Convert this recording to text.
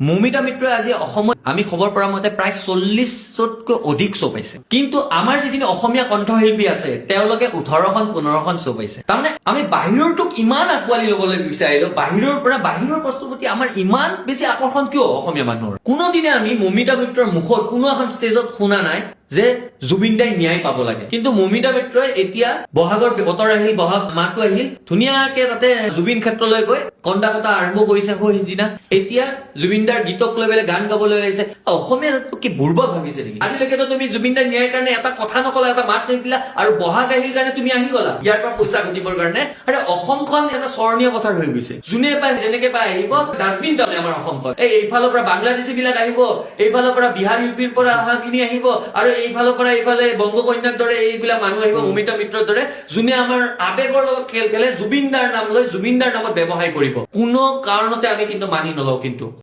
মৌমিতা মিত্ৰই আজি অসমত আমি খবৰ পৰা মতে প্ৰায় 40তকৈ অধিক শ্ব' পাইছে, কিন্তু আমাৰ যিখিনি অসমীয়া কণ্ঠশিল্পী আছে তেওঁলোকে 18খন 15খন শ্ব' পাইছে। তাৰমানে আমি বাহিৰৰটোক ইমান আঁকোৱালি ল'বলৈ বিচাৰিলো, বাহিৰৰ পৰা বাহিৰৰ বস্তুৰ প্ৰতি আমাৰ ইমান বেছি আকৰ্ষণ কিয় অসমীয়া মানুহৰ? কোনোদিনে আমি মৌমিতা মিত্ৰৰ মুখত কোনো এখন ষ্টেজত শুনা নাই যে জুবিন দাই ন্যায় পাব লাগে, কিন্তু মৌমিতা মিত্ৰই এতিয়া বহাগৰ বতৰ আহিল, বহাগ মাহটো আহিল, ধুনীয়াকে তাতে জুবিন ক্ষেত্ৰলৈ গৈ কন্দা কটা আৰম্ভ কৰিছে। সিদিনা এতিয়া জুবিন দাৰ গীতক লৈ পেলাই গান গাবলৈ লাগিছে। অসমীয়া জাতিটো কি বুৰ্বক ভাবিছে নেকি? আজিলৈকেতো তুমি জুবিন দাৰ ন্যায়ৰ কাৰণে এটা কথা নকলা, এটা মাত নিদিলা, আৰু বহাগ আহিল কাৰণে তুমি আহি গলা ইয়াৰ পৰা পইচা ঘটিবৰ কাৰণে। আৰে অসমখন এটা স্মৰণীয় পথাৰ হৈ গৈছে। যোনে পায় যেনেকে পায় আহিব, ডাষ্টবিন তাৰমানে আমাৰ অসমখন। এইফালৰ পৰা বাংলাদেশী বিলাক আহিব, এইফালৰ পৰা বিহাৰ ইউপিৰ পৰা অহাখিনি আহিব, আৰু এইফালৰ পৰা এইফালে বংগকন্যাৰ দৰে এইবিলাক মানুহ আহিব, মৌমিতা মিত্ৰৰ দৰে, যোনে আমাৰ আবেগৰ লগত খেল খেলে, জুবিন দাৰ নাম লৈ জুবিন দাৰ নামত ব্যৱসায় কৰিব। কোনো কাৰণতে আমি কিন্তু মানি নলওঁ কিন্তু।